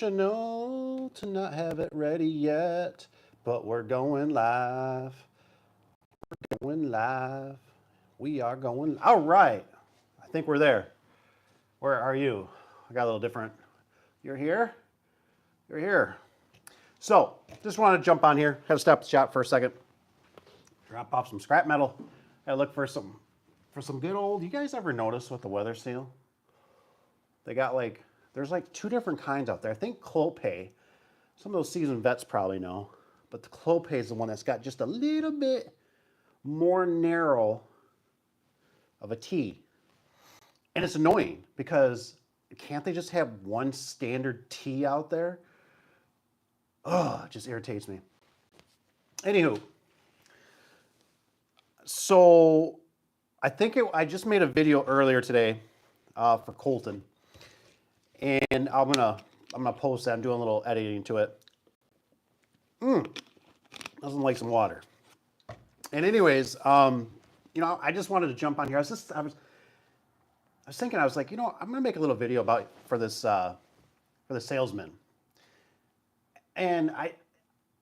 Emotional to not have it ready yet, but we're going live. Going live. We are going. All right. I think we're there. Where are you? I got a little different. You're here? You're here. So, just want to jump on here. Had to stop the shop for a second. Drop off some scrap metal. Gotta look for some good old. You guys ever notice with the weather seal? They got like there's like two different kinds out there. I think Clopay. Some of those seasoned vets probably know, but the Clopay is the one that's got just a little bit more narrow of a T. And it's annoying because can't they just have one standard T out there? Oh, it just irritates me. Anywho, so I just made a video earlier today for Colton, and I'm gonna post that. I'm doing a little editing to it. Doesn't like some water. And anyways, I just wanted to jump on here. I was thinking, I was like, I'm gonna make a little video for the salesman. And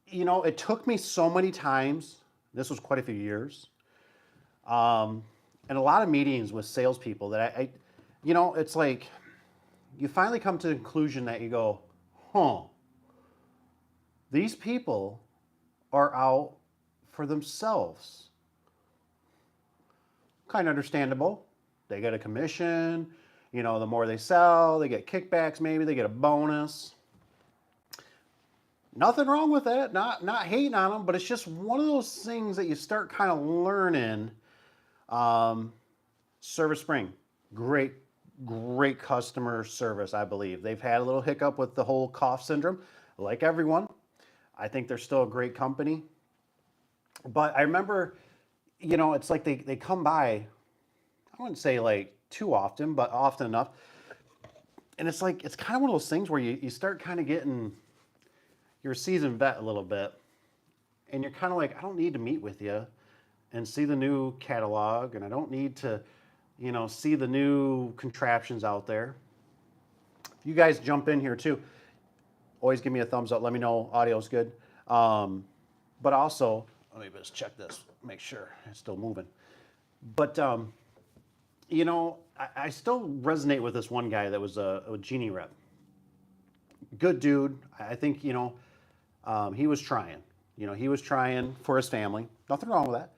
it took me so many times. This was quite a few years, and a lot of meetings with salespeople that it's like you finally come to the conclusion that you go, these people are out for themselves. Kind of understandable. They get a commission, the more they sell, they get kickbacks, maybe they get a bonus. Nothing wrong with that, not hating on them, but it's just one of those things that you start kind of learning. Service Spring, great customer service, I believe. They've had a little hiccup with the whole cough syndrome, like everyone. I think they're still a great company. But I remember, it's like they come by, I wouldn't say like too often, but often enough. And it's like, it's kind of one of those things where you start kind of getting, you're a seasoned vet a little bit. And you're kind of like, I don't need to meet with you and see the new catalog. And I don't need to, see the new contraptions out there. If you guys jump in here too, always give me a thumbs up. Let me know audio's good. But also, let me just check this, make sure it's still moving. But, I still resonate with this one guy that was a Genie rep. Good dude. I think, he was trying. He was trying for his family. Nothing wrong with that.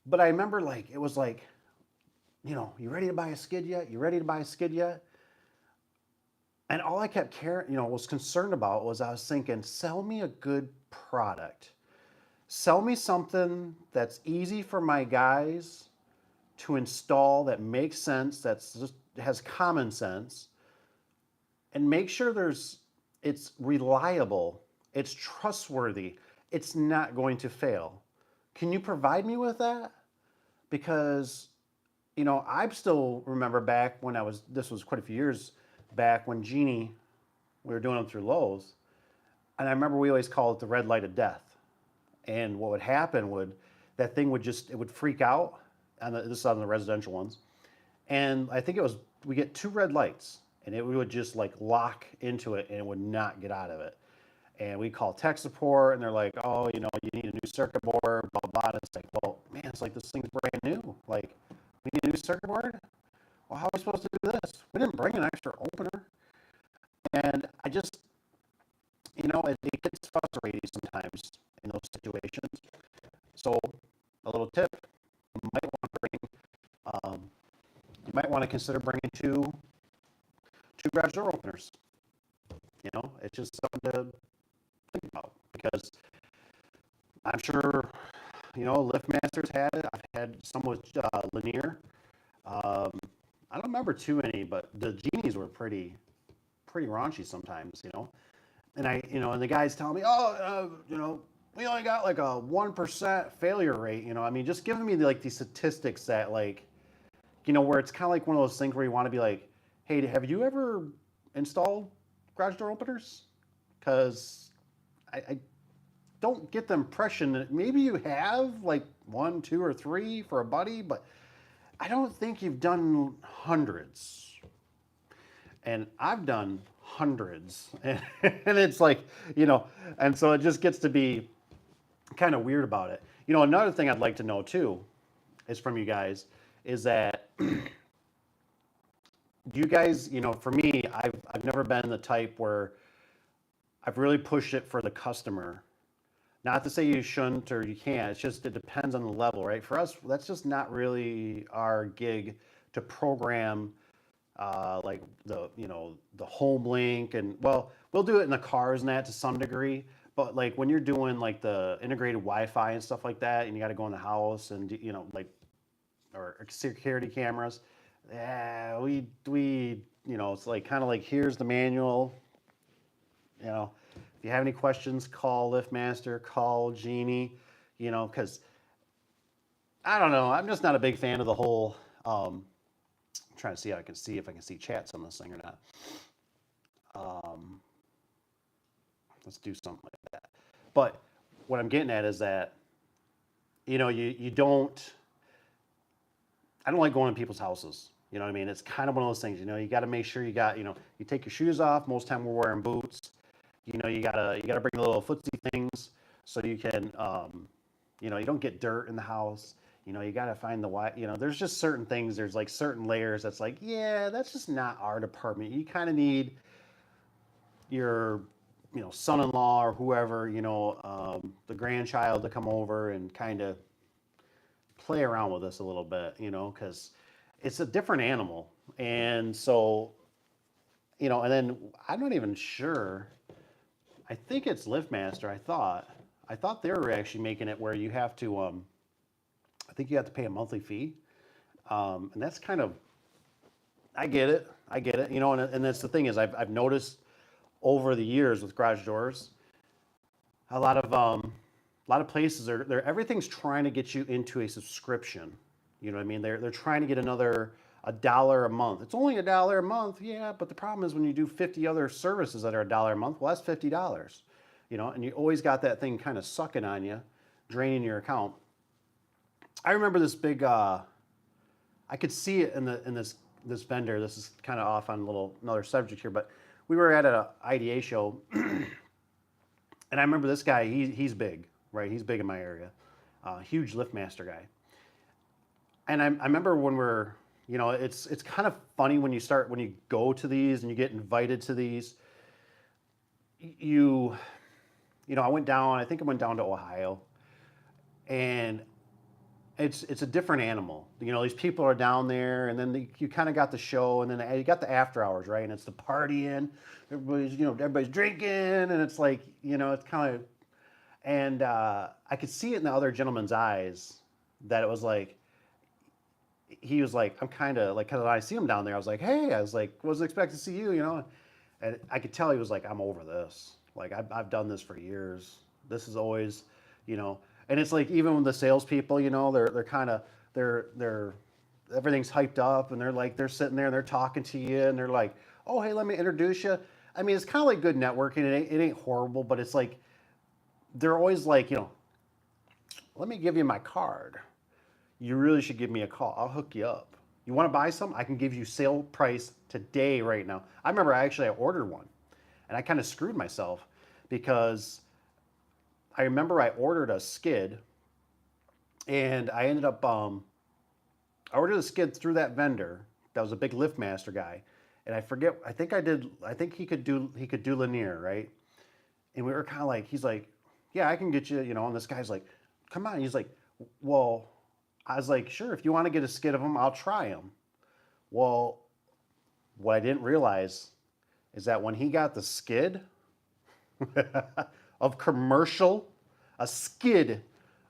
But I remember it was like, you ready to buy a skid yet? You ready to buy a skid yet? And all I kept was concerned about was I was thinking, sell me a good product. Sell me something that's easy for my guys to install, that makes sense, has common sense, and make sure it's reliable, it's trustworthy, it's not going to fail. Can you provide me with that? Because, I still remember back when this was quite a few years back when Genie, we were doing them through Lowe's, and I remember we always called it the red light of death. And what would happen that thing would freak out, this is on the residential ones, and I think we get 2 red lights, and it would just like lock into it, and it would not get out of it. And we call tech support, and they're like, oh, you need a new circuit board, blah, blah, blah. It's like, well, man, it's like this thing's brand new. Like, we need a new circuit board? Well, how are we supposed to do this? We didn't bring an extra opener. And I just, it gets frustrating sometimes in those situations. So, a little tip, you might want to consider bringing two garage door openers. It's just something to think about, because I'm sure, LiftMaster's had it. I've had some with Lanier. I don't remember too many, but the Genies were pretty raunchy sometimes, And and the guys tell me, we only got like a 1% failure rate. Just giving me these statistics that where it's kind of like one of those things where you want to be like, hey, have you ever installed garage door openers? Because I don't get the impression that maybe you have like 1, 2, or 3 for a buddy, but I don't think you've done hundreds. And I've done hundreds, and it's like, and so it just gets to be kind of weird about it. Another thing I'd like to know too is from you guys is that do you guys, for me, I've never been the type where I've really pushed it for the customer. Not to say you shouldn't or you can't. It's just it depends on the level, right? For us, that's just not really our gig to program like the home link, and well, we'll do it in the cars and that to some degree. But like when you're doing like the integrated Wi-Fi and stuff like that, and you got to go in the house and like or security cameras, yeah, we it's like kind of like here's the manual. If you have any questions, call LiftMaster, call Genie, because I don't know. I'm just not a big fan of the whole. I'm trying to see if I can see chats on this thing or not. Let's do something like that. But what I'm getting at is that, you don't. I don't like going to people's houses. You know what I mean? It's kind of one of those things. You got to make sure you got. You take your shoes off. Most time we're wearing boots. You gotta bring the little footsie things so you can, you don't get dirt in the house. You gotta find the there's just certain things. There's like certain layers that's like, yeah, that's just not our department. You kind of need your, son-in-law or whoever, the grandchild to come over and kind of play around with us a little bit, because it's a different animal. And so, and then I'm not even sure. I think it's LiftMaster. I thought they were actually making it where you have to. I think you have to pay a monthly fee, and that's kind of. I get it. And that's the thing is I've noticed over the years with garage doors, a lot of places are everything's trying to get you into a subscription. You know what I mean? They're trying to get another $1 a month. It's only $1 a month, yeah. But the problem is when you do 50 other services that are $1 a month, well, that's $50, and you always got that thing kind of sucking on you, draining your account. I remember this big. I could see it in this vendor. This is kind of off on another subject here, but we were at an IDA show, and I remember this guy. He's big, right? He's big in my area, huge LiftMaster guy. And I remember when we're. It's kind of funny when you go to these and you get invited to these. I went down. I think I went down to Ohio, and it's a different animal. These people are down there, and then you kind of got the show, and then you got the after hours, right? And it's the partying. Everybody's drinking, and it's like it's kind of, and I could see it in the other gentleman's eyes that it was like. He was like, I'm kind of like, because I see him down there, I was like, hey, wasn't expecting to see you, and I could tell he was like, I'm over this. Like, I've done this for years. This is always, and it's like, even with the salespeople, they're kind of, they're everything's hyped up, and they're sitting there and they're talking to you, and they're like, oh, hey, let me introduce you. I mean, it's kind of like good networking. It ain't horrible, but it's like, they're always like, let me give you my card. You really should give me a call. I'll hook you up. You want to buy some? I can give you sale price today, right now. I remember I ordered one, and I kind of screwed myself because I remember I ordered a skid, and I ended up I ordered a skid through that vendor that was a big LiftMaster guy, and I forget. I think he could do linear, right? And we were kind of like, he's like, yeah, I can get you, And this guy's like, come on. He's like, well. I was like, sure, if you want to get a skid of them, I'll try them. Well, what I didn't realize is that when he got the skid of a skid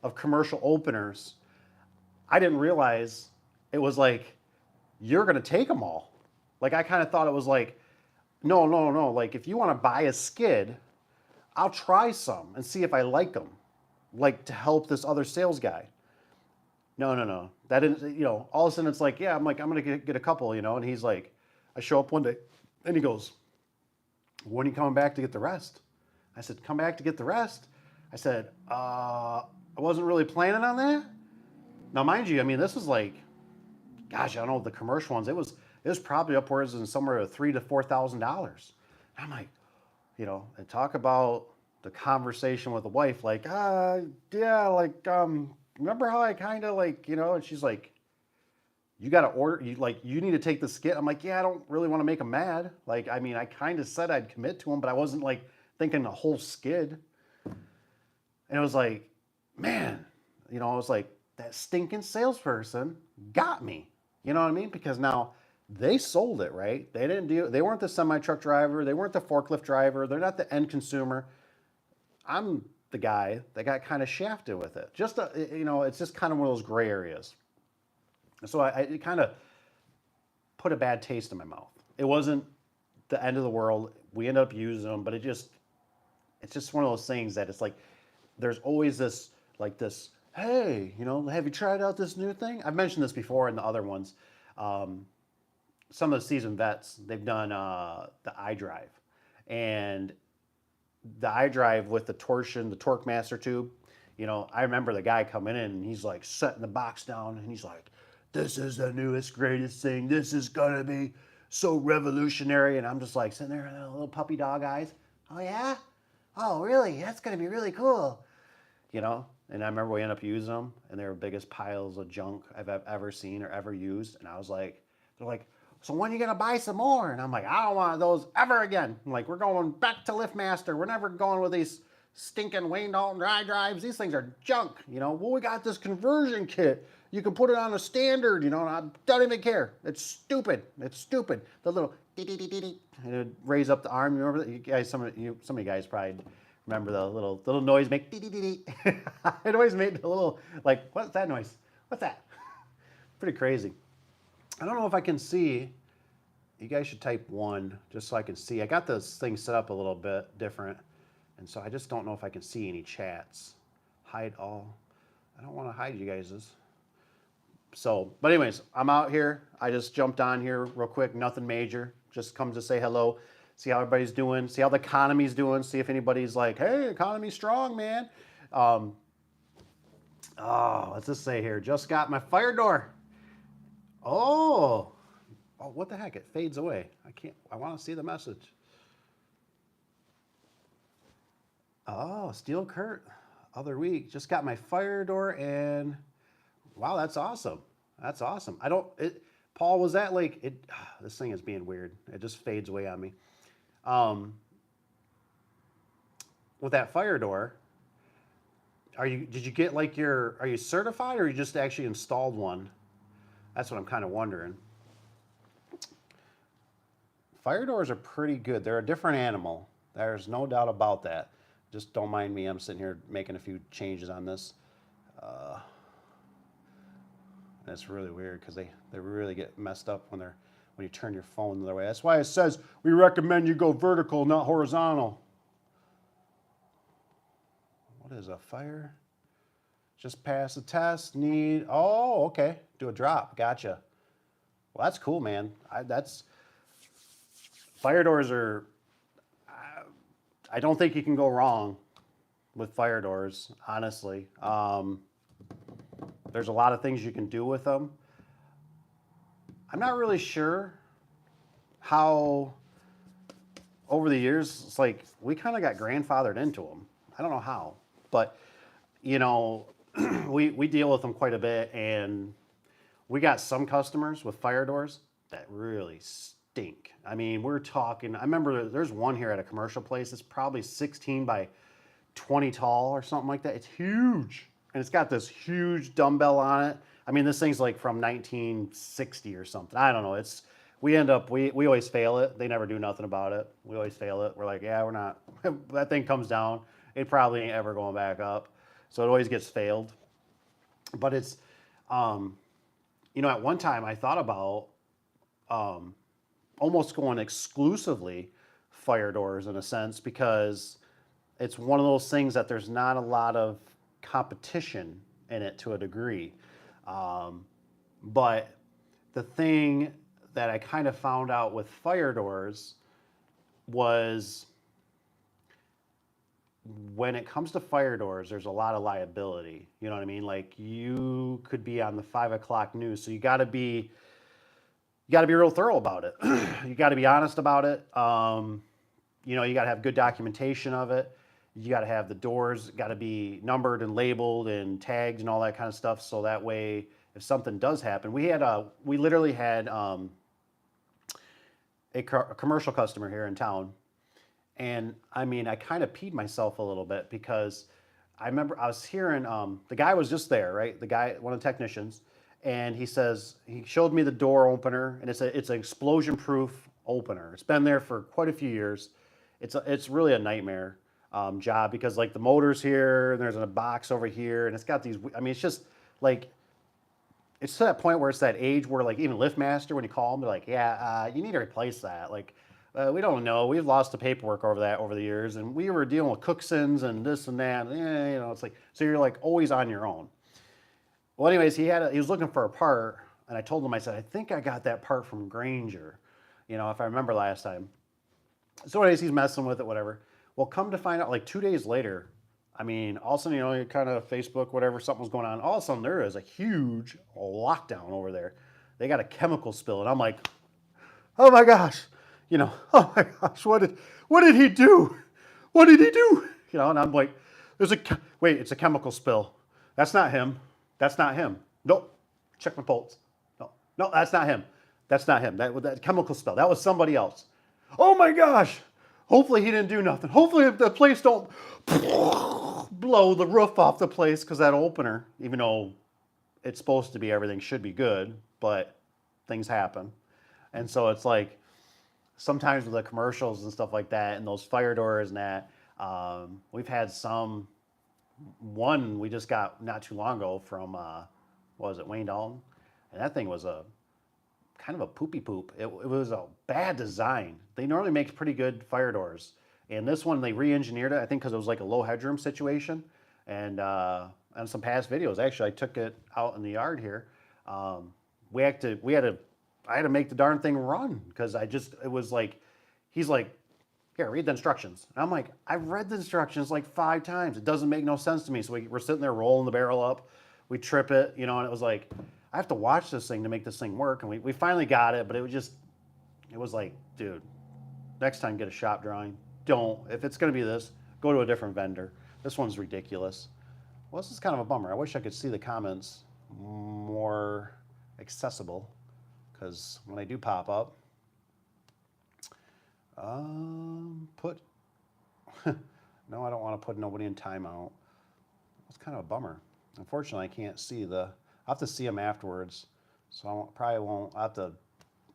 of commercial openers, I didn't realize it was like, you're going to take them all. Like, I kind of thought it was like, no. Like, if you want to buy a skid, I'll try some and see if I like them, like to help this other sales guy. No. That didn't, all of a sudden it's like, yeah, I'm going to get a couple, and he's like, I show up one day and he goes, when are you coming back to get the rest? I said, come back to get the rest? I said, I wasn't really planning on that. Now, mind you, I mean, this was like, gosh, I don't know, the commercial ones, it was probably upwards in somewhere of $3,000 to $4,000. I'm like, and talk about the conversation with the wife, like, yeah, like, remember how I kind of like, and she's like, you got to order, you need to take the skit. I'm like, yeah, I don't really want to make him mad. Like, I mean, I kind of said I'd commit to him, but I wasn't like thinking a whole skid. And it was like, man, I was like, that stinking salesperson got me. You know what I mean? Because now they sold it, right? They weren't the semi truck driver, they weren't the forklift driver, they're not the end consumer. I'm the guy that got kind of shafted with it. It's just kind of one of those gray areas. So it kind of put a bad taste in my mouth. It wasn't the end of the world. We ended up using them, but it's just one of those things that it's like, there's always this, hey, have you tried out this new thing? I've mentioned this before in the other ones. Some of the seasoned vets, they've done the iDrive. And the iDrive with the torsion, the torque master tube, I remember the guy coming in and he's like setting the box down and he's like, this is the newest, greatest thing. This is going to be so revolutionary. And I'm just like sitting there with little puppy dog eyes. Oh, yeah? Oh, really? That's going to be really cool. And I remember we ended up using them and they were the biggest piles of junk I've ever seen or ever used. And I was like, they're like, so when are you going to buy some more? And I'm like, I don't want those ever again. I'm like, we're going back to LiftMaster. We're never going with these stinking Wayne Dalton dry drives. These things are junk. Well, we got this conversion kit. You can put it on a standard, and I don't even care. It's stupid. It's stupid. The little and it would raise up the arm. You remember that? You guys, some of you guys probably remember the little noise make It always made a little like, what's that noise? What's that? Pretty crazy. I don't know if I can see. You guys should type 1 just so I can see. I got this thing set up a little bit different, and so I just don't know if I can see any chats. Hide all. I don't want to hide you guys's. So, but anyways, I'm out here. I just jumped on here real quick. Nothing major. Just come to say hello. See how everybody's doing. See how the economy's doing. See if anybody's like, hey, economy's strong, man. Let's just say here. Just got my fire door. Oh, what the heck? It fades away. I want to see the message. Oh, Steel Kurt. Other week. Just got my fire door and wow, that's awesome. That's awesome. Paul, was that like it? This thing is being weird. It just fades away on me. With that fire door, did you get like are you certified or you just actually installed one? That's what I'm kind of wondering. Fire doors are pretty good. They're a different animal. There's no doubt about that. Just don't mind me. I'm sitting here making a few changes on this. That's really weird because they really get messed up when you turn your phone the other way. That's why it says we recommend you go vertical, not horizontal. What is a fire? Just pass the test. Oh, okay. Do a drop. Gotcha. Well, that's cool, man. Fire doors are. I don't think you can go wrong with fire doors, honestly. There's a lot of things you can do with them. I'm not really sure how, over the years, it's like we kind of got grandfathered into them. I don't know how, but we deal with them quite a bit, and we got some customers with fire doors that really stink. I mean, we're talking. I remember there's one here at a commercial place. It's probably 16 by 20 tall or something like that. It's huge. And it's got this huge dumbbell on it. I mean, this thing's like from 1960 or something. I don't know. We always fail it. They never do nothing about it. We always fail it. We're like, yeah, we're not. That thing comes down. It probably ain't ever going back up. So it always gets failed. But it's, at one time I thought about almost going exclusively fire doors in a sense because it's one of those things that there's not a lot of competition in it to a degree. But the thing that I kind of found out with fire doors was when it comes to fire doors, there's a lot of liability. You know what I mean? Like you could be on the 5 o'clock news. So you got to be real thorough about it. You got to be honest about it. you know, you got to have good documentation of it. You got to have the doors got to be numbered and labeled and tagged and all that kind of stuff. So that way, if something does happen, we literally had a commercial customer here in town, and I mean, I kind of peed myself a little bit because I remember I was hearing the guy was just there, right? The guy, one of the technicians, and he showed me the door opener, and it's an explosion proof opener. It's been there for quite a few years. It's really a nightmare job because like the motor's here, and there's a box over here, and it's got these. I mean, it's just like it's to that point where it's that age where like even LiftMaster, when you call them, they're like, yeah, you need to replace that. Like, we don't know. We've lost the paperwork over that over the years, and we were dealing with Cooksons and this and that. You know, it's like so you're like always on your own. Well, anyways, he was looking for a part, and I told him, I said, I think I got that part from Granger, you know, if I remember last time. So anyways, he's messing with it, whatever. Well, come to find out, like 2 days later, I mean, all of a sudden, you know, you kind of Facebook, whatever, something was going on. All of a sudden, there is a huge lockdown over there. They got a chemical spill, and I'm like, oh my gosh, you know, oh my gosh, what did he do? What did he do? You know, and I'm like, wait, it's a chemical spill. That's not him. That's not him. Nope. Check my pulse. No, that's not him. That's not him. That chemical spill. That was somebody else. Oh my gosh. Hopefully he didn't do nothing. Hopefully the place don't blow the roof off the place because that opener, even though it's supposed to be everything should be good, but things happen. And so it's like sometimes with the commercials and stuff like that and those fire doors and that, we've had one we just got not too long ago from, what was it, Wayne Dalton? And that thing was a kind of a poopy poop. It was a bad design. They normally make pretty good fire doors. And this one, they re-engineered it, I think because it was like a low headroom situation. And on some past videos, actually, I took it out in the yard here. I had to make the darn thing run because it was like, he's like, here, read the instructions. And I'm like, I've read the instructions like 5 times. It doesn't make no sense to me. So we're sitting there rolling the barrel up. We trip it, you know, and it was like, I have to watch this thing to make this thing work. And we finally got it, but it was like, dude, next time get a shop drawing. If it's going to be this, go to a different vendor. This one's ridiculous. Well, this is kind of a bummer. I wish I could see the comments more accessible because when I do pop up, no, I don't want to put nobody in timeout. It's kind of a bummer. Unfortunately, I can't see I'll have to see them afterwards. So I'll have to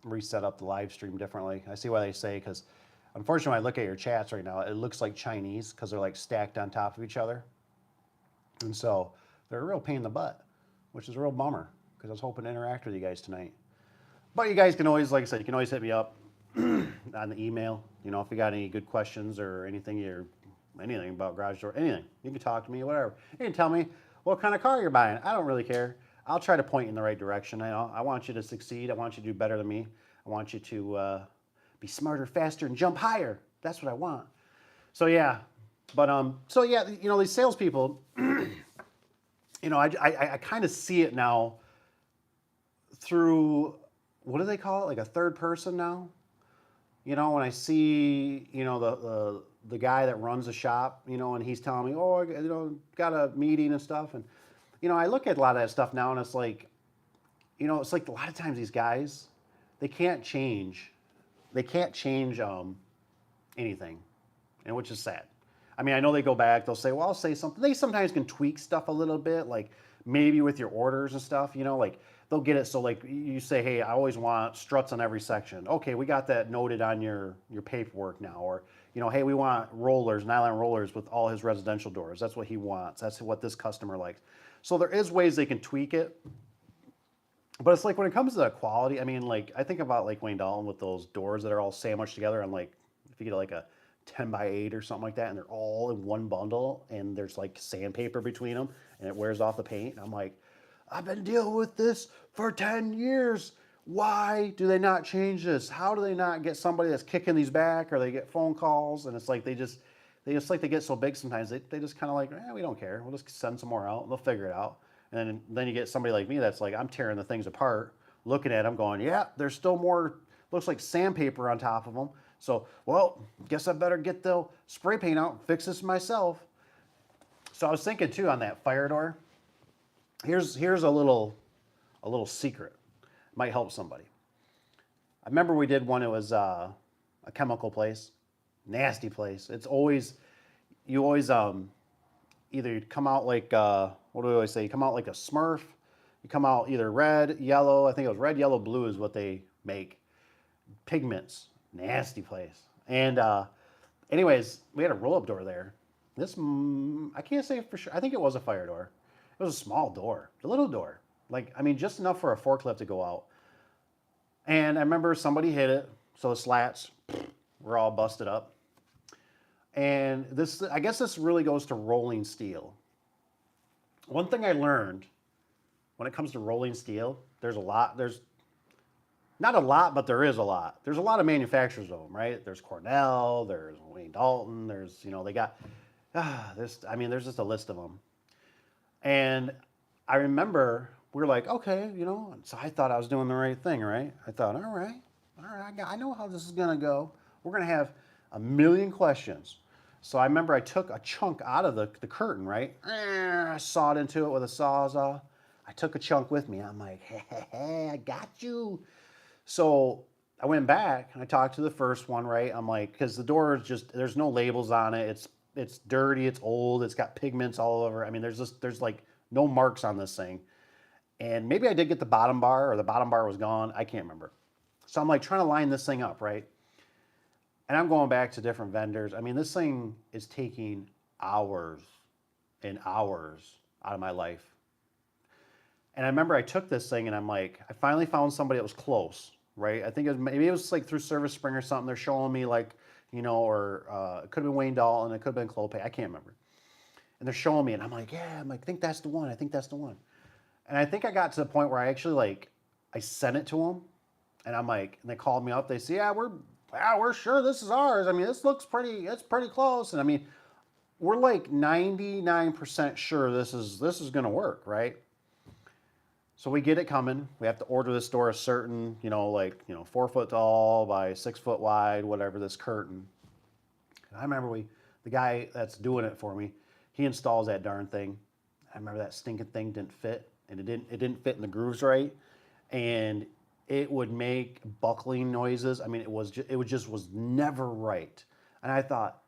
reset up the live stream differently. I see why they say, because unfortunately, when I look at your chats right now, it looks like Chinese because they're like stacked on top of each other. And so they're a real pain in the butt, which is a real bummer because I was hoping to interact with you guys tonight. But you guys can always, like I said, you can always hit me up on the email. You know, if you got any good questions or anything about garage door, anything, you can talk to me, whatever. You can tell me what kind of car you're buying. I don't really care. I'll try to point you in the right direction. I want you to succeed. I want you to do better than me. I want you to be smarter, faster, and jump higher. That's what I want. So yeah, but you know, these salespeople, you know, I kind of see it now through, what do they call it? Like a third person now. You know, when I see, you know, the guy that runs the shop, you know, and he's telling me, oh, you know, got a meeting and stuff, and you know, I look at a lot of that stuff now, and it's like, you know, it's like a lot of times these guys, they can't change anything, and which is sad. I mean, I know they go back, they'll say, well, I'll say something. They sometimes can tweak stuff a little bit, like maybe with your orders and stuff, you know, like they'll get it. So like you say, hey, I always want struts on every section. Okay, we got that noted on your paperwork now. Or, you know, hey, we want rollers, nylon rollers with all his residential doors. That's what he wants. That's what this customer likes. So there is ways they can tweak it. But it's like when it comes to the quality, I mean, like I think about like Wayne Dalton with those doors that are all sandwiched together, and like if you get like a 10x8 or something like that, and they're all in one bundle, and there's like sandpaper between them, and it wears off the paint. And I'm like, I've been dealing with this for 10 years. Why do they not change this? How do they not get somebody that's kicking these back, or they get phone calls? And it's like they get so big sometimes, they just kind of like, we don't care. We'll just send some more out, and they'll figure it out. And then you get somebody like me that's like, I'm tearing the things apart, looking at them going, yeah, there's still more, looks like sandpaper on top of them. So, well, guess I better get the spray paint out and fix this myself. So I was thinking too on that fire door. Here's a little secret. Might help somebody. I remember we did one. It was a chemical place, nasty place. It's always you always either you come out like what do we always say? You come out like a Smurf. You come out either red, yellow. I think it was red, yellow, blue is what they make. Pigments, nasty place. And anyways, we had a roll up door there. This I can't say for sure. I think it was a fire door. It was a small door, a little door. Like I mean, just enough for a forklift to go out. And I remember somebody hit it, so the slats were all busted up. And this, I guess this really goes to rolling steel. One thing I learned when it comes to rolling steel, there's not a lot, but there is a lot. There's a lot of manufacturers of them, right? There's Cornell, there's Wayne Dalton, there's, they got, there's just a list of them. And I remember we were like, okay, so I thought I was doing the right thing, right? I thought, all right, I know how this is going to go. We're going to have a million questions. So I remember I took a chunk out of the curtain, right? I sawed into it with a sawzall. I took a chunk with me. I'm like, hey, I got you. So I went back and I talked to the first one, right? I'm like, because the door is just, there's no labels on it. It's dirty, it's old, it's got pigments all over. I mean, there's like no marks on this thing. And maybe I did get the bottom bar or the bottom bar was gone. I can't remember. So I'm like trying to line this thing up, right? And I'm going back to different vendors. I mean, this thing is taking hours and hours out of my life. And I remember I took this thing and I'm like, I finally found somebody that was close, right? I think maybe it was like through Service Spring or something. They're showing me like, or it could have been Wayne Dalton, it could have been Clopay. I can't remember. And they're showing me and I'm like, yeah, I think that's the one. I think that's the one. And I think I got to the point where I actually I sent it to them and I'm like, and they called me up. They say, yeah, we're sure this is ours. I mean, it's pretty close. And I mean, we're like 99% sure this is going to work, right? So we get it coming. We have to order this door a certain, 4 foot tall by 6 foot wide, whatever, this curtain. And I remember the guy that's doing it for me, he installs that darn thing. I remember that stinking thing didn't fit, and it didn't fit in the grooves right, and it would make buckling noises. I mean, it was never right. And I thought,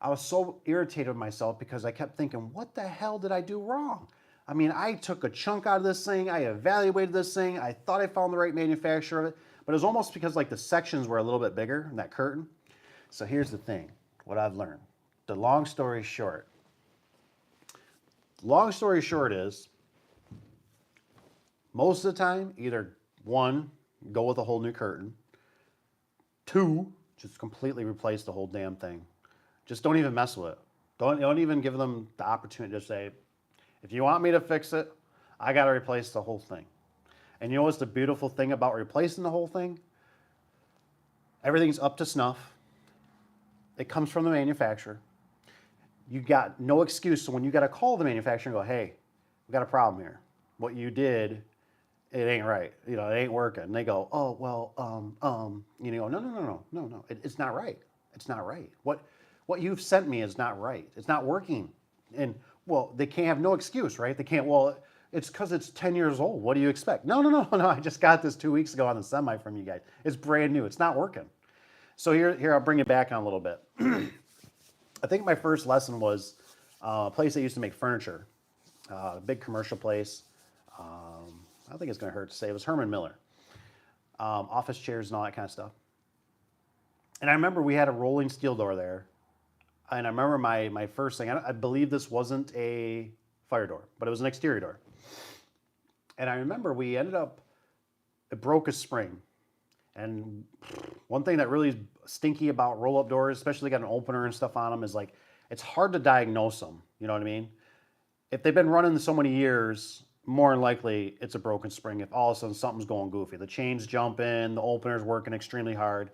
I was so irritated with myself because I kept thinking, what the hell did I do wrong? I mean, I took a chunk out of this thing. I evaluated this thing. I thought I found the right manufacturer of it, but it was almost because the sections were a little bit bigger in that curtain. So here's the thing, what I've learned. The long story short is, most of the time, either one, go with a whole new curtain. Two, just completely replace the whole damn thing. Just don't even mess with it. Don't even give them the opportunity to say, if you want me to fix it, I got to replace the whole thing. And you know what's the beautiful thing about replacing the whole thing? Everything's up to snuff. It comes from the manufacturer. You got no excuse. So when you got to call the manufacturer and go, hey, we got a problem here. What you did, it ain't right. It ain't working. And they go, oh, well, you go, no. It's not right. It's not right. What you've sent me is not right. It's not working. And well, they can't have no excuse, right? They can't, well, it's because it's 10 years old. What do you expect? No. I just got this 2 weeks ago on the semi from you guys. It's brand new. It's not working. So here I'll bring it back on a little bit. I think my first lesson was a place that used to make furniture, a big commercial place. I don't think it's going to hurt to say it was Herman Miller. Office chairs and all that kind of stuff. And I remember we had a rolling steel door there. And I remember my first thing, I believe this wasn't a fire door, but it was an exterior door. And I remember it broke a spring. And one thing that really is stinky about roll-up doors, especially got an opener and stuff on them, is it's hard to diagnose them. You know what I mean? If they've been running so many years, more than likely it's a broken spring if all of a sudden something's going goofy. The chain's jumping, the opener's working extremely hard.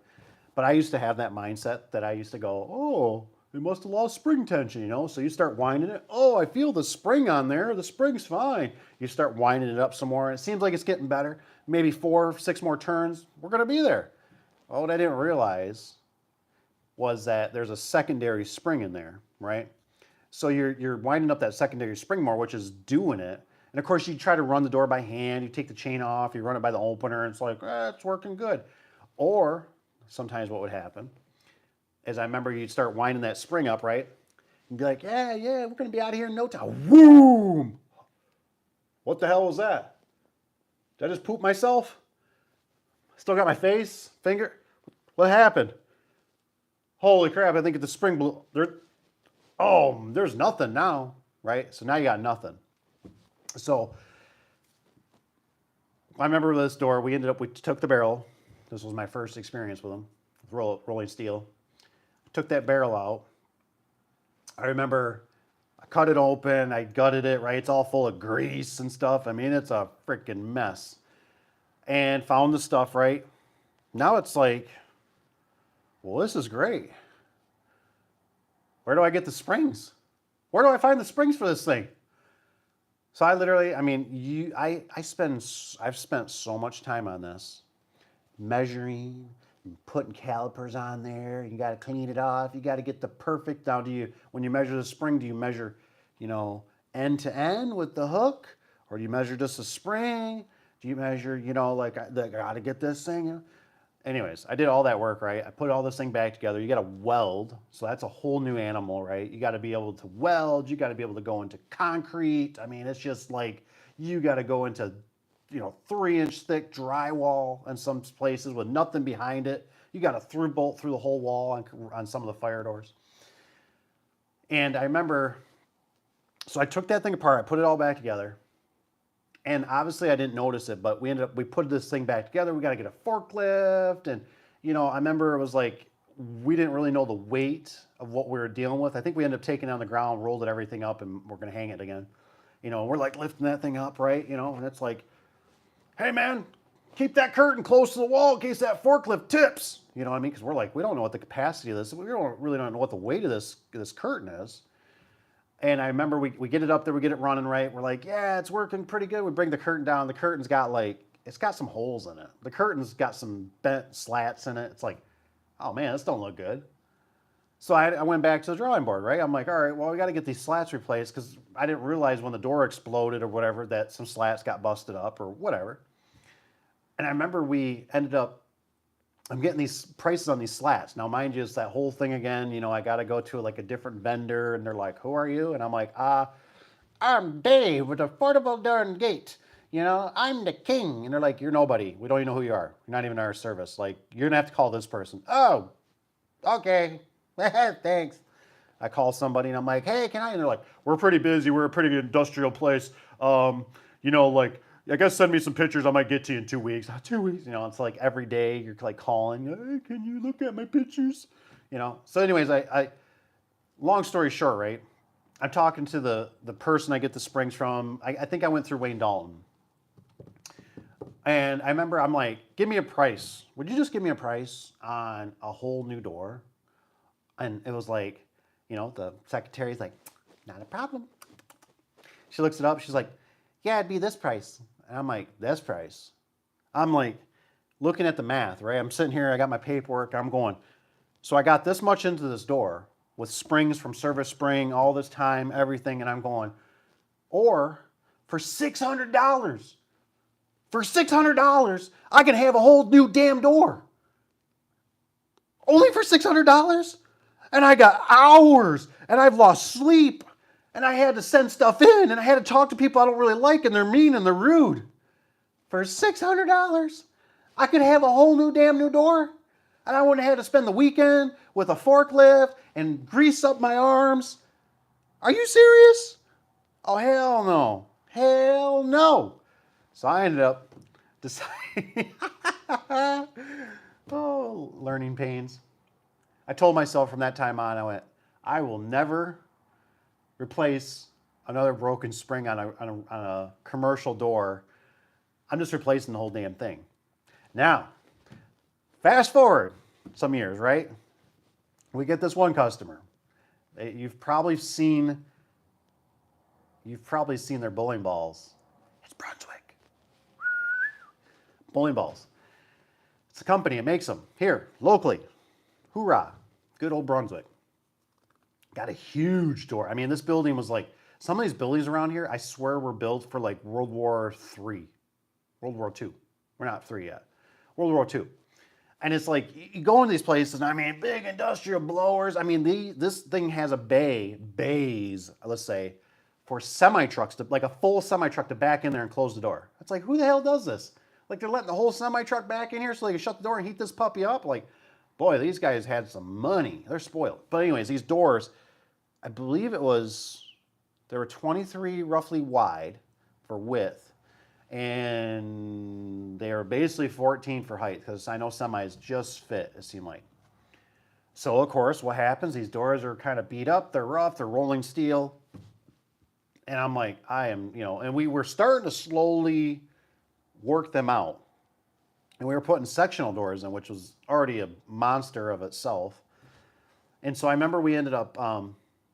But I used to have that mindset that I used to go, oh, it must have lost spring tension, So you start winding it. Oh, I feel the spring on there. The spring's fine. You start winding it up some more. It seems like it's getting better. Maybe 4 or 6 more turns. We're going to be there. Oh, what I didn't realize was that there's a secondary spring in there, right? So you're winding up that secondary spring more, which is doing it. And of course, you try to run the door by hand. You take the chain off. You run it by the opener. And it's like, it's working good. Or sometimes what would happen is I remember you'd start winding that spring up, right? And be like, yeah, we're going to be out of here in no time. Boom! What the hell was that? Did I just poop myself? Still got my face, finger? What happened? Holy crap, I think the spring blew. There's nothing now, right? So now you got nothing. So I remember this door, we took the barrel. This was my first experience with them, with rolling steel. Took that barrel out. I remember I cut it open, I gutted it, right? It's all full of grease and stuff. I mean, it's a freaking mess. And found the stuff, right? Now it's like, well, this is great. Where do I get the springs? Where do I find the springs for this thing? So I literally, I mean, I've spent so much time on this, measuring, putting calipers on there. You got to clean it off. You got to get the perfect. Now, when you measure the spring, do you measure, end to end with the hook, or do you measure just the spring? Do you measure, like I got to get this thing? Anyways, I did all that work, right? I put all this thing back together. You got to weld. So that's a whole new animal, right? You got to be able to weld. You got to be able to go into concrete. I mean, it's just like you got to go into, 3-inch thick drywall in some places with nothing behind it. You got to through bolt through the whole wall on some of the fire doors. And I remember, so I took that thing apart. I put it all back together. And obviously I didn't notice it, but we put this thing back together. We got to get a forklift. And, I remember it was like, we didn't really know the weight of what we were dealing with. I think we ended up taking it on the ground, rolled everything up, and we're going to hang it again. We're like lifting that thing up, right? And it's like, hey man, keep that curtain close to the wall in case that forklift tips. You know what I mean? Because we're like, we don't know what the capacity of this, we don't know what the weight of this curtain is. And I remember we get it up there, we get it running right. We're like, yeah, it's working pretty good. We bring the curtain down. The curtain's got it's got some holes in it. The curtain's got some bent slats in it. It's like, oh man, this don't look good. So I went back to the drawing board, right? I'm like, all right, well, we got to get these slats replaced because I didn't realize when the door exploded or whatever that some slats got busted up or whatever. And I remember I'm getting these prices on these slats. Now, mind you, it's that whole thing again. I got to go to like a different vendor, and they're like, who are you? And I'm like, I'm Dave with Affordable Door and Gate. I'm the king. And they're like, you're nobody. We don't even know who you are. You're not even in our service. Like, you're going to have to call this person. Oh, okay. Thanks. I call somebody, and I'm like, hey, can I? And they're like, we're pretty busy. We're a pretty industrial place. I guess send me some pictures. I might get to you in 2 weeks. 2 weeks. It's like every day you're like calling. Hey, can you look at my pictures? So anyways, I long story short, right? I'm talking to the person I get the springs from. I think I went through Wayne Dalton. And I remember I'm like, give me a price. Would you just give me a price on a whole new door? And it was like, the secretary's like, not a problem. She looks it up. She's like, yeah, it'd be this price. And I'm like, this price? I'm like, looking at the math, right? I'm sitting here, I got my paperwork, I'm going, so I got this much into this door with springs from Service Spring, all this time, everything, and I'm going, or for $600, I can have a whole new damn door. Only for $600? And I got hours, and I've lost sleep. And I had to send stuff in, and I had to talk to people I don't really like, and they're mean and they're rude. For $600, I could have a whole new damn new door, and I wouldn't have had to spend the weekend with a forklift and grease up my arms. Are you serious? Oh, hell no. Hell no. So I ended up deciding, learning pains. I told myself from that time on, I went, I will never replace another broken spring on a commercial door. I'm just replacing the whole damn thing. Now, fast forward some years, right? We get this one customer. You've probably seen their bowling balls. It's Brunswick. Bowling balls. It's a company that makes them here, locally. Hoorah. Good old Brunswick. Got a huge door. I mean, this building was like, some of these buildings around here, I swear were built for like World War III, World War II. We're not three yet. World War II. And it's like, you go into these places, and I mean, big industrial blowers. I mean, this thing has a bays, let's say, for semi-trucks, like a full semi-truck to back in there and close the door. It's like, who the hell does this? Like, they're letting the whole semi-truck back in here so they can shut the door and heat this puppy up? Like, boy, these guys had some money. They're spoiled. But anyways, these doors, I believe there were 23 roughly wide for width, and they were basically 14 for height, because I know semis just fit, it seemed like. So, of course, what happens? These doors are kind of beat up, they're rough, they're rolling steel. And I'm like, and we were starting to slowly work them out. And we were putting sectional doors in, which was already a monster of itself. And so I remember we ended up,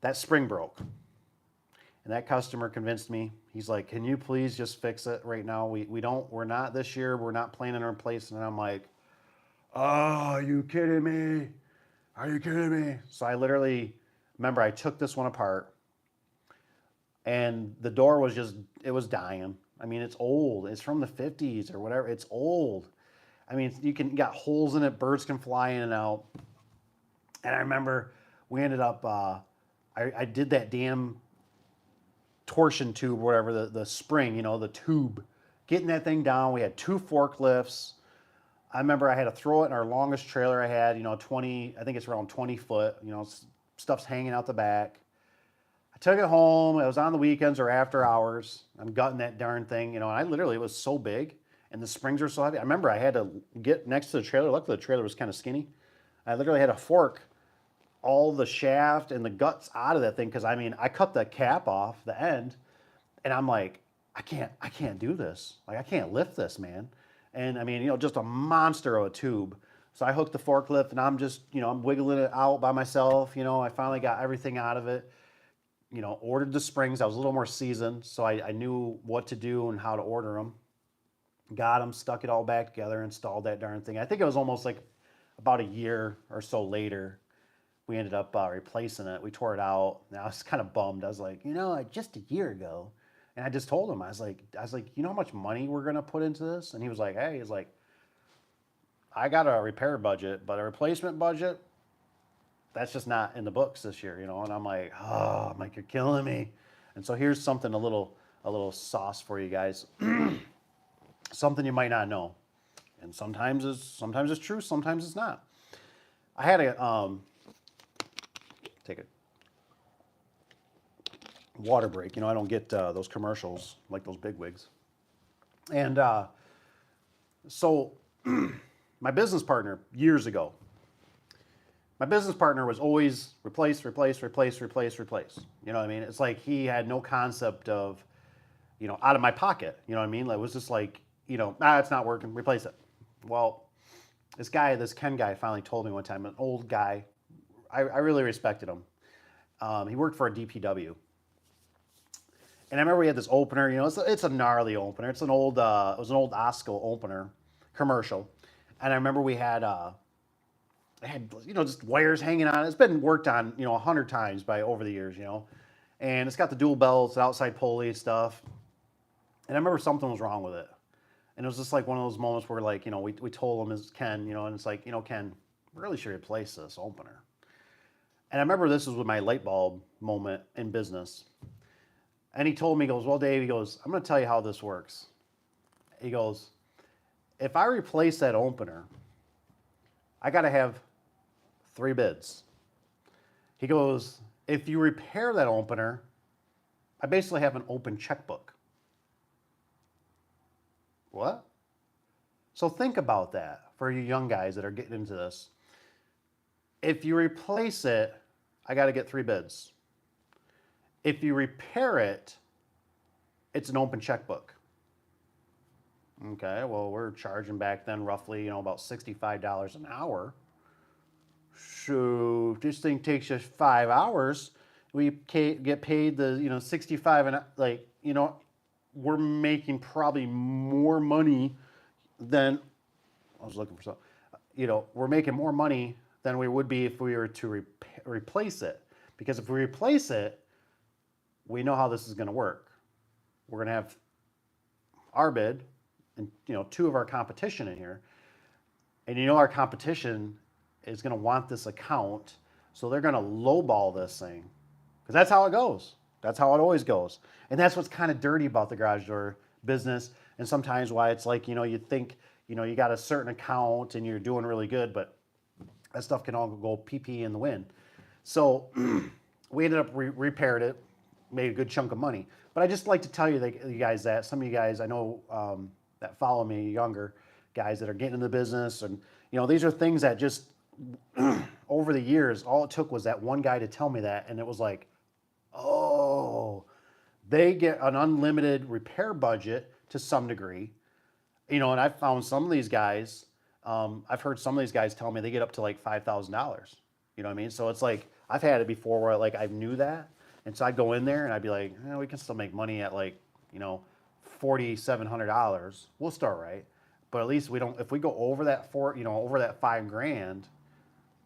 that spring broke. And that customer convinced me. He's like, can you please just fix it right now? We're not this year, we're not planning on replacing it. And I'm like, oh, are you kidding me? Are you kidding me? So I literally, remember I took this one apart, and the door was it was dying. I mean, it's old. It's from the 50s or whatever. It's old. I mean, you got holes in it. Birds can fly in and out. And I remember we ended up, I did that damn torsion tube, whatever, the spring, the tube. Getting that thing down. We had 2 forklifts. I remember I had to throw it in our longest trailer I had, 20, I think it's around 20 foot, stuff's hanging out the back. I took it home. It was on the weekends or after hours. I'm gutting that darn thing, and I literally, it was so big and the springs were so heavy. I remember I had to get next to the trailer. Luckily, the trailer was kind of skinny. I literally had to fork all the shaft and the guts out of that thing, because I cut the cap off the end, and I'm like, I can't do this. Like, I can't lift this, man. And just a monster of a tube. So I hooked the forklift, and I'm just, I'm wiggling it out by myself. I finally got everything out of it. Ordered the springs. I was a little more seasoned, so I knew what to do and how to order them. Got them, stuck it all back together, installed that darn thing. I think it was almost like about a year or so later, we ended up replacing it. We tore it out, and I was kind of bummed. I was like, just a year ago. And I just told him, I was like, you know how much money we're going to put into this? And he was like, hey, I got a repair budget, but a replacement budget, that's just not in the books this year, And I'm like, you're killing me. And so here's something, a little sauce for you guys. Something you might not know. And sometimes it's true, sometimes it's not. I had take a water break. I don't get those commercials like those big wigs. And so my business partner years ago, was always replace. You know what I mean? It's like he had no concept of, out of my pocket. You know what I mean? It was just like, it's not working, replace it. Well, this Ken guy finally told me one time, an old guy, I really respected him. He worked for a DPW. And I remember we had this opener, it's a gnarly opener. It's it was an old Osco opener, commercial. And I remember we had, just wires hanging on it. It's been worked on, 100 times over the years, And it's got the dual belts, outside pulley stuff. And I remember something was wrong with it. And it was just like one of those moments where, like, we told him as Ken, and it's like, Ken, we really should replace this opener. And I remember this was with my light bulb moment in business. And he told me, he goes, well, Dave, he goes, I'm going to tell you how this works. He goes, if I replace that opener, I got to have 3 bids. He goes, if you repair that opener, I basically have an open checkbook. What? So think about that for you young guys that are getting into this. If you replace it, I got to get 3 bids. If you repair it, it's an open checkbook. Okay, well, we're charging back then roughly, about $65 an hour. So if this thing takes us 5 hours, we get paid the, 65 and we're making probably more money than, I was looking for something, we're making more money than we would be if we were to replace it. Because if we replace it, we know how this is going to work. We're going to have our bid and two of our competition in here, and our competition is going to want this account, so they're going to lowball this thing, because that's how it goes. That's how it always goes, and that's what's kind of dirty about the garage door business, and sometimes why it's like you think you got a certain account and you're doing really good, but that stuff can all go pee in the wind. So we ended up repaired it, made a good chunk of money. But I just like to tell you guys that some of you guys I know that follow me, younger guys that are getting into the business, and these are things that just over the years, all it took was that one guy to tell me that, and it was like, oh, they get an unlimited repair budget to some degree, and I found some of these guys. I've heard some of these guys tell me they get up to like $5,000. You know what I mean? So it's like I've had it before where like I knew that. And so I'd go in there and I'd be like, we can still make money at like, $4,700. We'll start right. But at least if we go over that over that $5,000,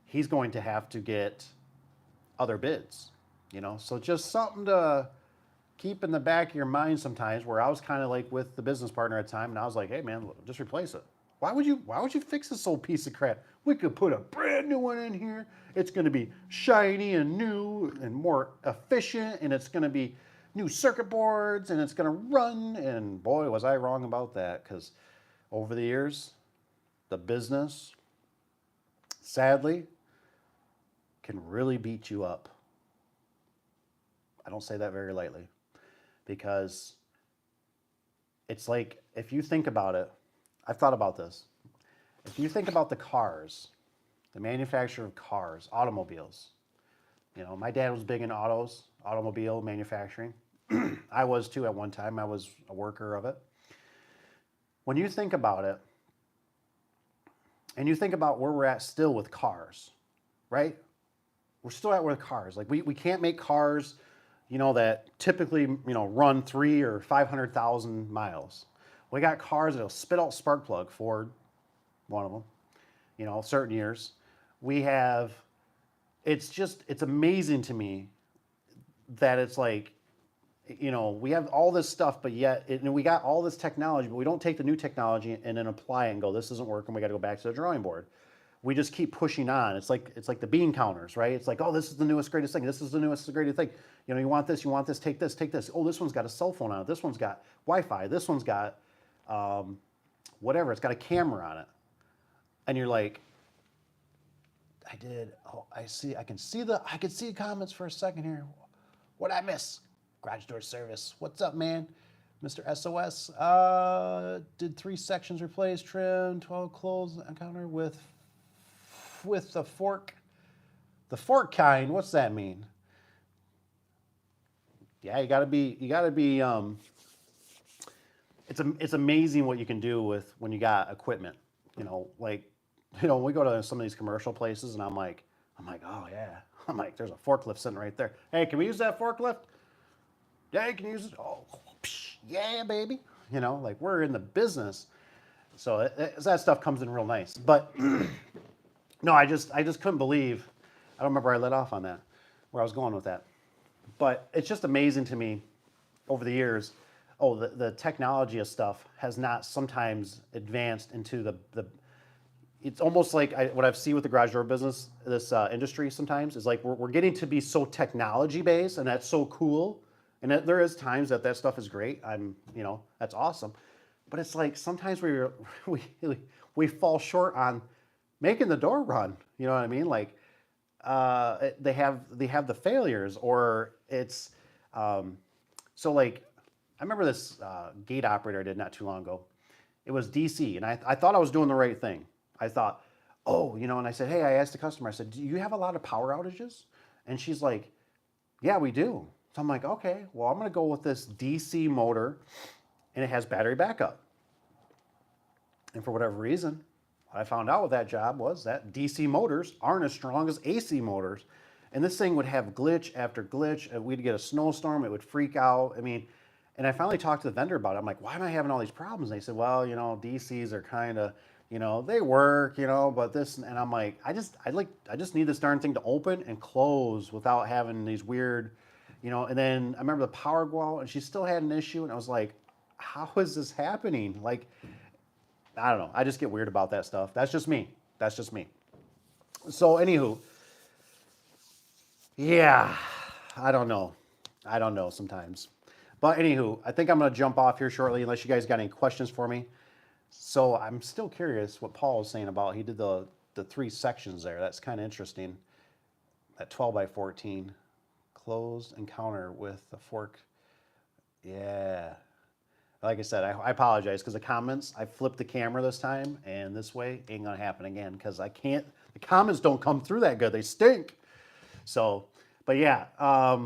he's going to have to get other bids, So just something to keep in the back of your mind sometimes, where I was kind of like with the business partner at the time, and I was like, hey man, just replace it. Why would you fix this old piece of crap? We could put a brand new one in here. It's going to be shiny and new and more efficient, and it's going to be new circuit boards, and it's going to run. And boy, was I wrong about that, because over the years, the business, sadly, can really beat you up. I don't say that very lightly, because it's like, if you think about it, I've thought about this. If you think about the cars, the manufacturer of cars, automobiles, my dad was big in automobile manufacturing. I was too at one time. I was a worker of it. When you think about it, and you think about where we're at still with cars, right? We're still at with cars. Like we can't make cars, that typically, run 300,000 or 500,000 miles. We got cars that'll spit out spark plug, Ford, one of them, certain years. We have, it's amazing to me that it's like, we have all this stuff, but yet, we got all this technology, but we don't take the new technology and then apply it and go, this isn't working, we got to go back to the drawing board. We just keep pushing on. It's like the bean counters, right? It's like, oh, this is the newest, greatest thing. This is the newest, greatest thing. You want this, take this, take this. Oh, this one's got a cell phone on it. This one's got Wi-Fi. This one's got whatever. It's got a camera on it. And you're like, I can see the comments for a second here. What'd I miss? Garage door service. What's up, man? Mr. SOS. Did 3 sections replace, trim, 12 clothes encounter with the fork. The fork kind, what's that mean? Yeah, you gotta be it's amazing what you can do when you got equipment. When we go to some of these commercial places, and I'm like, oh yeah. I'm like, there's a forklift sitting right there. Hey, can we use that forklift? Yeah, you can use it. Oh, yeah, baby. We're in the business. So that stuff comes in real nice. But no, I just couldn't believe, I don't remember where I let off on that, where I was going with that. But it's just amazing to me over the years, the technology of stuff has not sometimes advanced into the it's almost like what I've seen with the garage door business, this industry sometimes, is like we're getting to be so technology based, and that's so cool. And there is times that stuff is great. That's awesome. But it's like sometimes we fall short on making the door run. You know what I mean? Like they have the failures, or it's so like I remember this gate operator I did not too long ago. It was DC, and I thought I was doing the right thing. I thought, and I said, hey, I asked the customer, I said, do you have a lot of power outages? And she's like, yeah, we do. So I'm like, okay, well, I'm going to go with this DC motor, and it has battery backup. And for whatever reason, what I found out with that job was that DC motors aren't as strong as AC motors. And this thing would have glitch after glitch. And we'd get a snowstorm, it would freak out. And I finally talked to the vendor about it. I'm like, why am I having all these problems? And they said, well, DCs are kind of, they work, but this, and I'm like, I just need this darn thing to open and close without having these weird, and then I remember the power go out and she still had an issue. And I was like, how is this happening? Like, I don't know. I just get weird about that stuff. That's just me. That's just me. So, anywho, yeah, I don't know. I don't know sometimes. But anywho, I think I'm going to jump off here shortly unless you guys got any questions for me. So I'm still curious what Paul was saying about he did the 3 sections there. That's kind of interesting. That 12 by 14 closed encounter with the fork. Yeah. Like I said, I apologize because the comments, I flipped the camera this time and this way ain't going to happen again because I can't, the comments don't come through that good. They stink. So, but yeah, I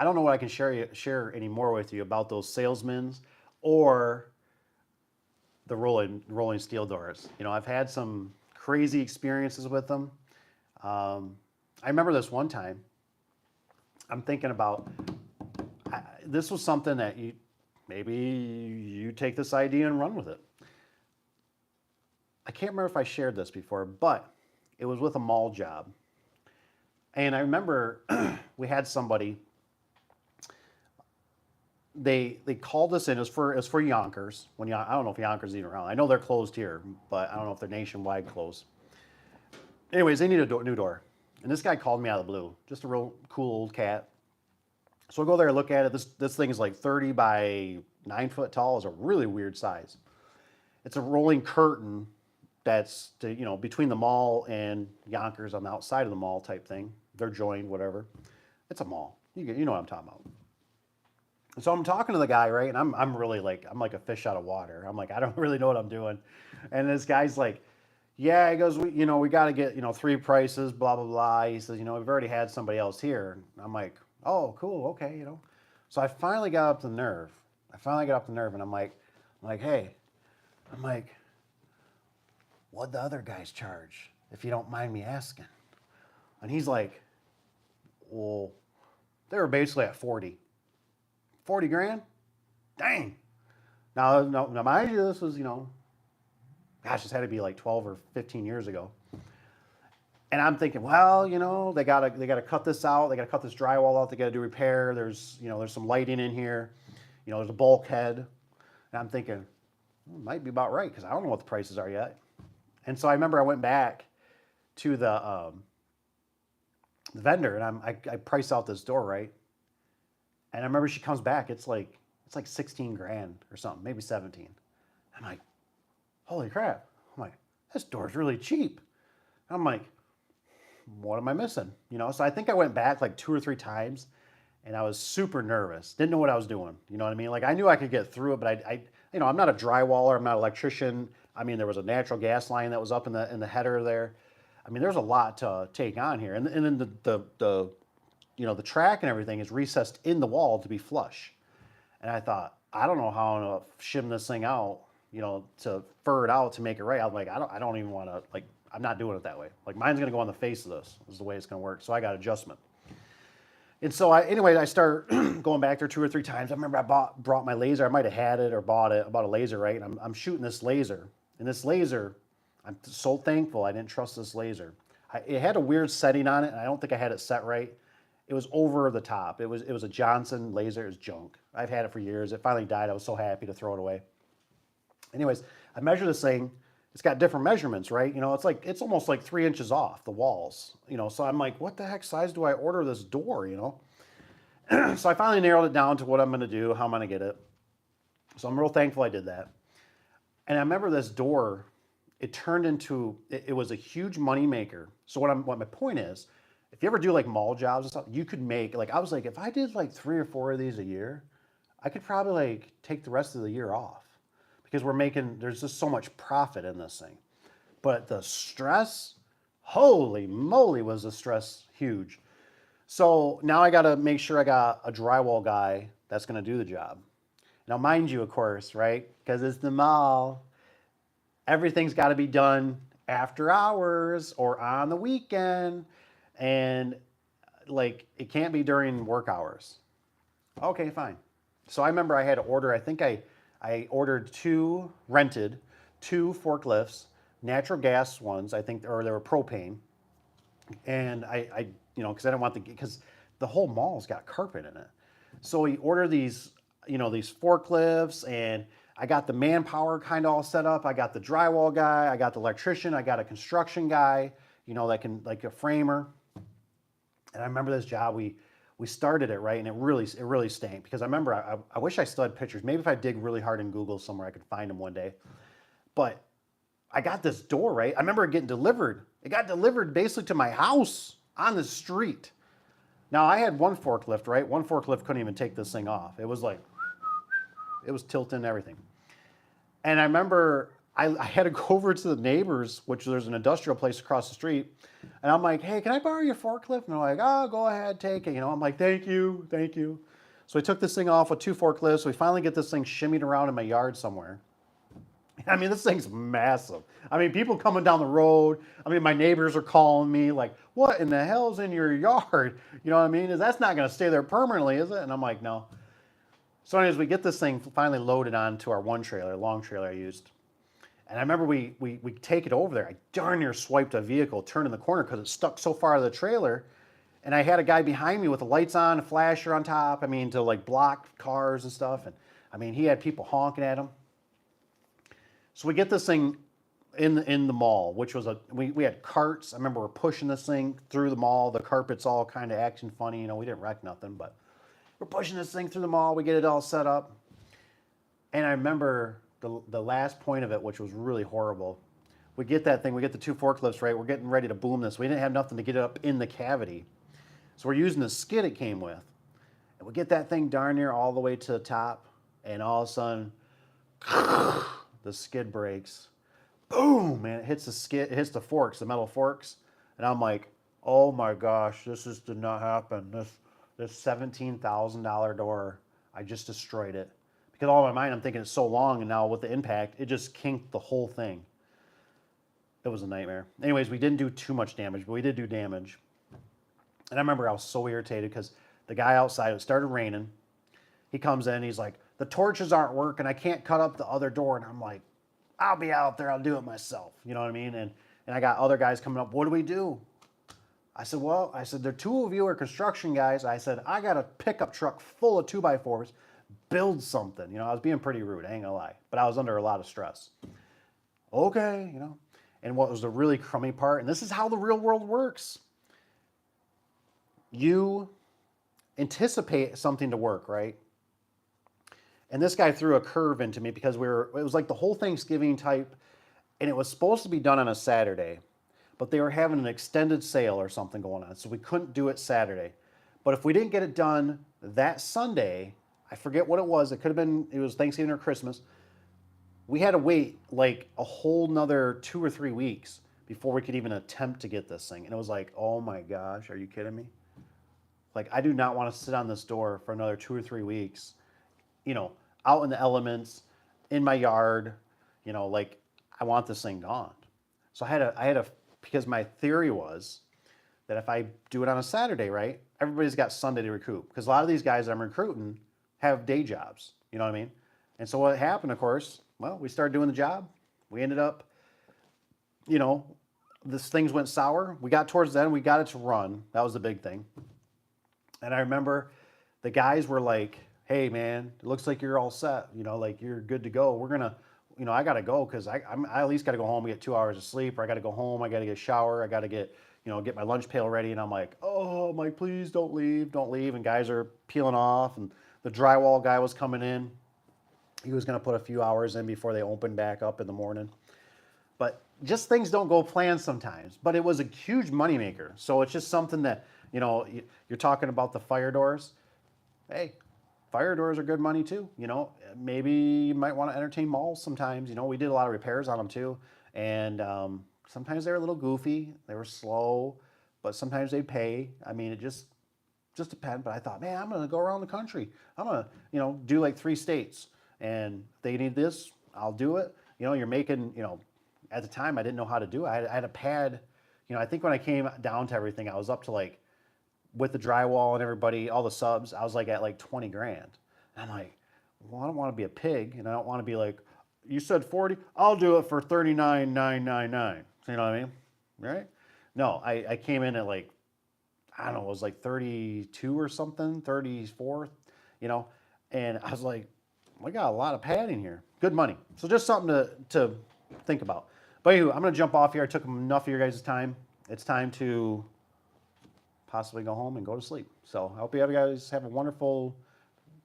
don't know what I can share any more with you about those salesmen or the rolling steel doors. I've had some crazy experiences with them. I remember this one time. I'm thinking about this was something that maybe you take this idea and run with it. I can't remember if I shared this before, but it was with a mall job, and I remember we had somebody. They called us in. It was for Yonkers. I don't know if Yonkers is even around. I know they're closed here, but I don't know if they're nationwide closed. Anyways, they need a new door, and this guy called me out of the blue. Just a real cool old cat. So I go there and look at it. This thing is like 30 by 9 foot tall. It's a really weird size. It's a rolling curtain that's between the mall and Yonkers on the outside of the mall type thing. They're joined, whatever. It's a mall. You know what I'm talking about. So I'm talking to the guy, right? And I'm really like, I'm like a fish out of water. I'm like, I don't really know what I'm doing. And this guy's like, yeah, he goes, we got to get, 3 prices, blah, blah, blah. He says, we've already had somebody else here. And I'm like, oh, cool. Okay. So I finally got up the nerve. And I'm like, hey, what'd the other guys charge? If you don't mind me asking. And he's like, well, they were basically at 40 grand? Dang. Now, mind you, this was, gosh, this had to be like 12 or 15 years ago. And I'm thinking, well, they gotta cut this out. They gotta cut this drywall out. They gotta do repair. There's some lighting in here. There's a bulkhead. And I'm thinking, well, it might be about right because I don't know what the prices are yet. And so I remember I went back to the vendor and I priced out this door, right? And I remember she comes back. It's like 16 grand or something, maybe 17. I'm like, holy crap. I'm like, this door's really cheap. I'm like, what am I missing? So I think I went back like 2 or 3 times and I was super nervous. Didn't know what I was doing. You know what I mean? Like I knew I could get through it, but I'm not a drywaller. I'm not an electrician. I mean, there was a natural gas line that was up in the header there. I mean, there's a lot to take on here. And then the track and everything is recessed in the wall to be flush. And I thought, I don't know how I'm gonna shim this thing out, to fur it out to make it right. I'm like, I don't even want to, like, I'm not doing it that way. Like mine's gonna go on the face of this. This is the way it's gonna work. So I got adjustment. And so I start going back there 2 or 3 times. I remember I brought my laser. I might have had it or bought a laser, right? And I'm shooting this laser. And this laser, I'm so thankful I didn't trust this laser. It had a weird setting on it, and I don't think I had it set right. It was over the top. It was a Johnson laser. It was junk. I've had it for years. It finally died. I was so happy to throw it away. Anyways, I measure this thing. It's got different measurements, right? It's almost like 3 inches off the walls. So I'm like, what the heck size do I order this door? So I finally narrowed it down to what I'm going to do, how I'm going to get it. So I'm real thankful I did that. And I remember this door. It turned into it was a huge money maker. So what my point is, if you ever do like mall jobs and stuff, you could make I was like, if I did like 3 or 4 of these a year, I could probably like take the rest of the year off because there's just so much profit in this thing. But the stress, holy moly, was the stress huge. So now I got to make sure I got a drywall guy that's going to do the job. Now, mind you, of course, right? Because it's the mall. Everything's got to be done after hours or on the weekend. And it can't be during work hours. Okay, fine. So I remember I had to order, I think I ordered 2 rented, 2 forklifts, natural gas ones, I think, or they were propane. And I because I didn't want because the whole mall's got carpet in it. So we ordered these, these forklifts, and I got the manpower kind of all set up. I got the drywall guy, I got the electrician, I got a construction guy, that can, like a framer. And I remember this job, we started it, right, and it really stank, because I remember, I wish I still had pictures. Maybe if I dig really hard in Google somewhere, I could find them one day. But I got this door, right? I remember it getting delivered. It got delivered basically to my house on the street. Now, I had one forklift, right? One forklift couldn't even take this thing off. It was like, it was tilting and everything. And I remember I had to go over to the neighbors, which there's an industrial place across the street. And I'm like, hey, can I borrow your forklift? And they're like, oh, go ahead, take it. I'm like, thank you, thank you. So I took this thing off with 2 forklifts. We finally get this thing shimmied around in my yard somewhere. I mean, this thing's massive. I mean, people coming down the road. I mean, my neighbors are calling me like, what in the hell's in your yard? You know what I mean? That's not going to stay there permanently, is it? And I'm like, no. So anyways, we get this thing finally loaded onto our one trailer, long trailer I used. And I remember we take it over there. I darn near swiped a vehicle, turned in the corner because it stuck so far out of the trailer. And I had a guy behind me with the lights on, a flasher on top, I mean, to like block cars and stuff. And I mean, he had people honking at him. So we get this thing in the mall, which was we had carts. I remember we're pushing this thing through the mall. The carpet's all kind of acting funny. We didn't wreck nothing, but we're pushing this thing through the mall. We get it all set up. And I remember the last point of it, which was really horrible. We get that thing. We get the 2 forklifts, right? We're getting ready to boom this. We didn't have nothing to get it up in the cavity. So we're using the skid it came with. And we get that thing darn near all the way to the top. And all of a sudden, the skid breaks. Boom, man, it hits the skid, it hits the forks, the metal forks. And I'm like, oh my gosh, this did not happen. This $17,000 door, I just destroyed it. Because all in my mind, I'm thinking it's so long, and now with the impact, it just kinked the whole thing. It was a nightmare. Anyways, we didn't do too much damage, but we did do damage. And I remember I was so irritated because the guy outside, it started raining. He comes in, he's like, the torches aren't working. I can't cut up the other door. And I'm like, I'll be out there. I'll do it myself. You know what I mean? And I got other guys coming up. What do we do? I said, well, there 2 of you are construction guys. I said, I got a pickup truck full of 2x4s. Build something. I was being pretty rude. I ain't gonna lie. But I was under a lot of stress. Okay, And what was the really crummy part, and this is how the real world works. You anticipate something to work, right? And this guy threw a curve into me because it was like the whole Thanksgiving type, and it was supposed to be done on a Saturday, but they were having an extended sale or something going on, so we couldn't do it Saturday. But if we didn't get it done that Sunday, I forget what it was, it was Thanksgiving or Christmas, we had to wait like a whole nother 2 or 3 weeks before we could even attempt to get this thing. And it was like, oh my gosh, are you kidding me? Like, I do not want to sit on this door for another 2 or 3 weeks, out in the elements, in my yard, like, I want this thing gone. So I had to, because my theory was that if I do it on a Saturday, right, everybody's got Sunday to recoup. Because a lot of these guys that I'm recruiting have day jobs, you know what I mean? And so what happened, of course, well, we started doing the job. We ended up, things went sour. We got towards the end, we got it to run. That was the big thing. And I remember the guys were like, hey man, it looks like you're all set. Like you're good to go. We're gonna, I gotta go because I at least gotta go home and get 2 hours of sleep, or I gotta go home, I gotta get a shower, I gotta get my lunch pail ready. And I'm like, please don't leave. And guys are peeling off, and the drywall guy was coming in. He was gonna put a few hours in before they opened back up in the morning. But just things don't go planned sometimes. But it was a huge moneymaker. So it's just something that, you're talking about the fire doors. Hey, fire doors are good money too. Maybe you might want to entertain malls sometimes. We did a lot of repairs on them too. And sometimes they were a little goofy. They were slow, but sometimes they'd pay. I mean, it just depends. But I thought, man, I'm going to go around the country. I'm going to, do like 3 states. And if they need this, I'll do it. You're making, at the time I didn't know how to do it. I had a pad, I think when I came down to everything, I was up to like, with the drywall and everybody, all the subs, I was like at like 20 grand. And I'm like, well, I don't want to be a pig, and I don't want to be like, you said 40. I'll do it for 39,999. You know what I mean? Right? No, I came in at like, I don't know, it was like 32 or something, 34, you know, and I was like, we got a lot of padding here. Good money. So just something to think about. But anyway, I'm going to jump off here. I took enough of your guys' time. It's time to possibly go home and go to sleep. So I hope you guys have a wonderful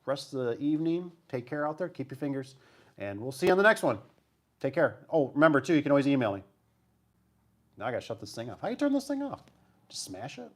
rest of the evening. Take care out there. Keep your fingers. And we'll see you on the next one. Take care. Oh, remember, too, you can always email me. Now I got to shut this thing off. How do you turn this thing off? Just smash it?